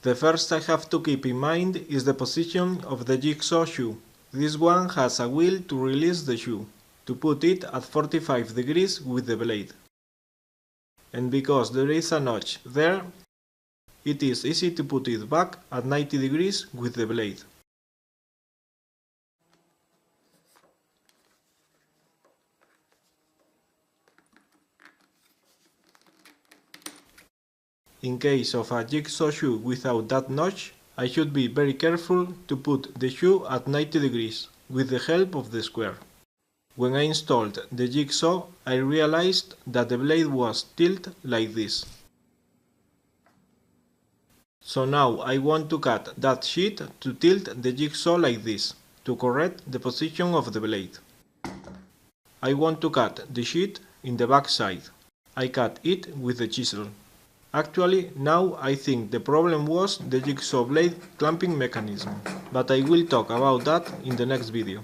The first I have to keep in mind is the position of the jigsaw shoe. This one has a wheel to release the shoe, to put it at 45 degrees with the blade. And because there is a notch there, it is easy to put it back at 90 degrees with the blade. In case of a jigsaw shoe without that notch, I should be very careful to put the shoe at 90 degrees with the help of the square. When I installed the jigsaw, I realized that the blade was tilted like this. So now I want to cut that sheet to tilt the jigsaw like this, to correct the position of the blade. I want to cut the sheet in the back side. I cut it with the chisel. Actually, now I think the problem was the jigsaw blade clamping mechanism, but I will talk about that in the next video.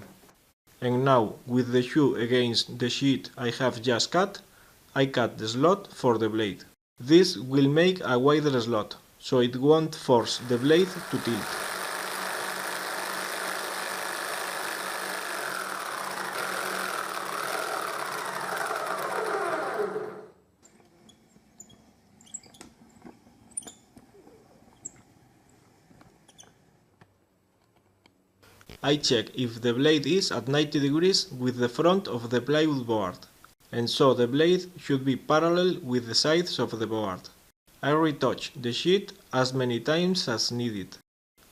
And now, with the shoe against the sheet I have just cut, I cut the slot for the blade. This will make a wider slot, so it won't force the blade to tilt. I check if the blade is at 90 degrees with the front of the plywood board, and so the blade should be parallel with the sides of the board. I retouch the sheet as many times as needed.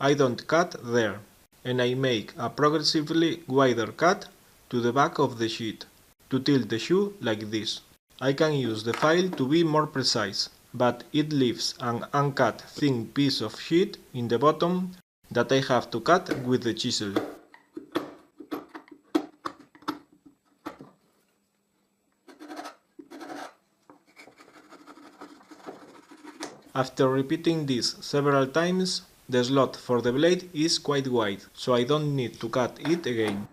I don't cut there, and I make a progressively wider cut to the back of the sheet, to tilt the shoe like this. I can use the file to be more precise, but it leaves an uncut thin piece of sheet in the bottom that I have to cut with the chisel. After repeating this several times, the slot for the blade is quite wide, so I don't need to cut it again.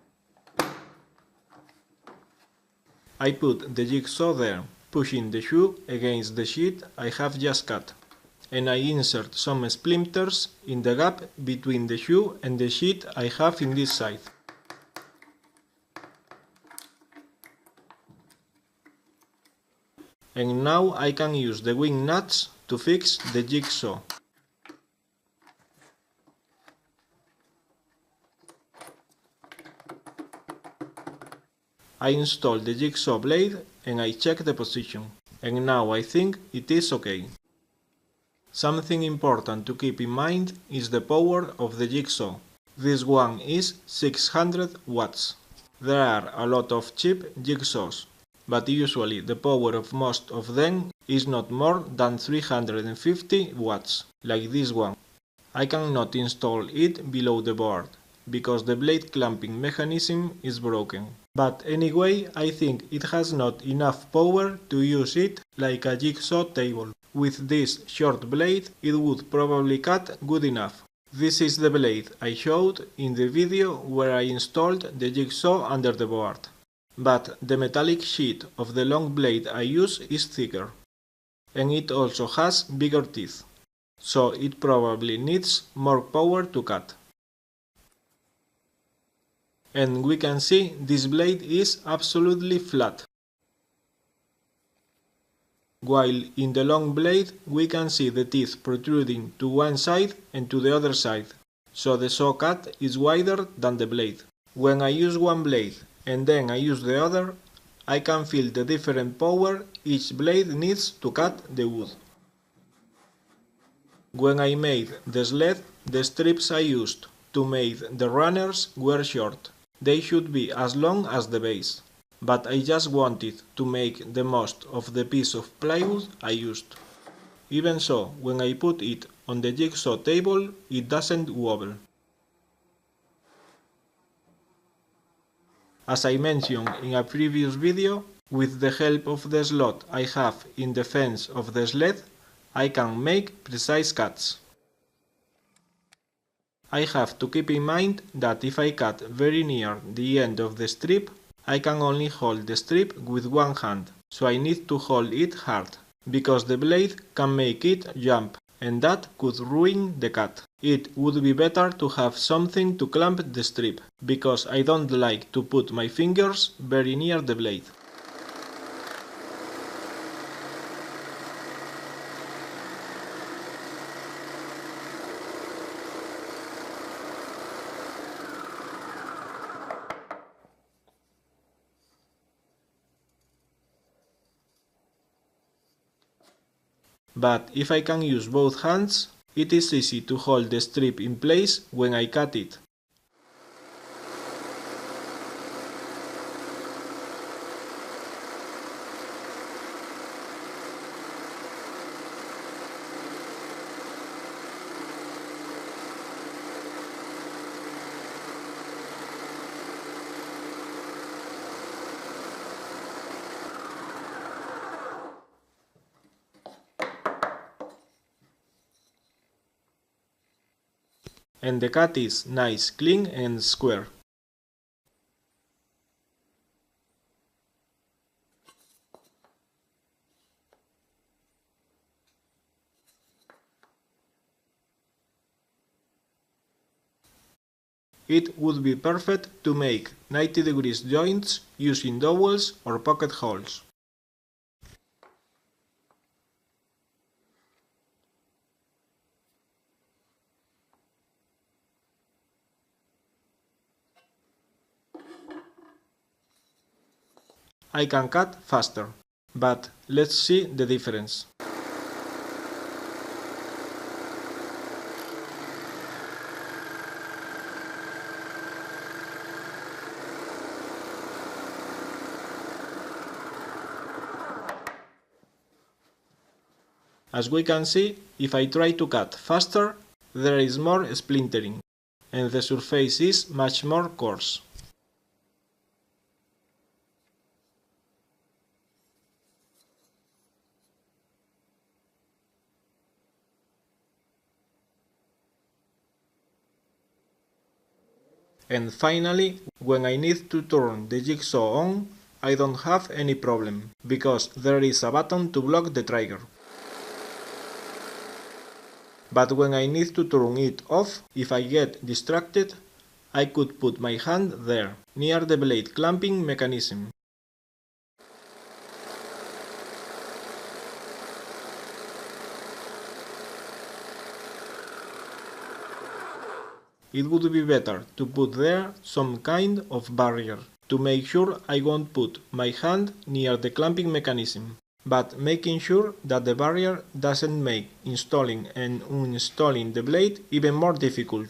I put the jigsaw there, pushing the shoe against the sheet I have just cut, and I insert some splinters in the gap between the shoe and the sheet I have in this side. And now I can use the wing nuts to fix the jigsaw. I install the jigsaw blade and I check the position, and now I think it is okay. Something important to keep in mind is the power of the jigsaw. This one is 600 watts. There are a lot of cheap jigsaws, but usually the power of most of them is not more than 350 watts, like this one. I cannot install it below the board, because the blade clamping mechanism is broken. But anyway, I think it has not enough power to use it like a jigsaw table. With this short blade, it would probably cut good enough. This is the blade I showed in the video where I installed the jigsaw under the board. But the metallic sheet of the long blade I use is thicker, and it also has bigger teeth, so it probably needs more power to cut. And we can see this blade is absolutely flat, while in the long blade we can see the teeth protruding to one side and to the other side, so the saw cut is wider than the blade. When I use one blade and then I use the other, I can feel the different power each blade needs to cut the wood. When I made the sled, the strips I used to make the runners were short. They should be as long as the base, but I just wanted to make the most of the piece of plywood I used. Even so, when I put it on the jigsaw table, it doesn't wobble. As I mentioned in a previous video, with the help of the slot I have in the fence of the sled, I can make precise cuts. I have to keep in mind that if I cut very near the end of the strip, I can only hold the strip with one hand, so I need to hold it hard, because the blade can make it jump and that could ruin the cut. It would be better to have something to clamp the strip, because I don't like to put my fingers very near the blade. But if I can use both hands, it is easy to hold the strip in place when I cut it. And the cut is nice, clean and square. It would be perfect to make 90 degrees joints using dowels or pocket holes. I can cut faster, but let's see the difference. As we can see, if I try to cut faster, there is more splintering, and the surface is much more coarse. And finally, when I need to turn the jigsaw on, I don't have any problem, because there is a button to block the trigger. But when I need to turn it off, if I get distracted, I could put my hand there, near the blade clamping mechanism. It would be better to put there some kind of barrier, to make sure I won't put my hand near the clamping mechanism, but making sure that the barrier doesn't make installing and uninstalling the blade even more difficult.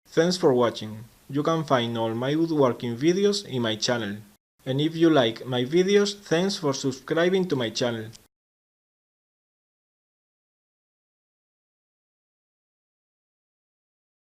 Thanks for watching. You can find all my woodworking videos in my channel. And if you like my videos, thanks for subscribing to my channel.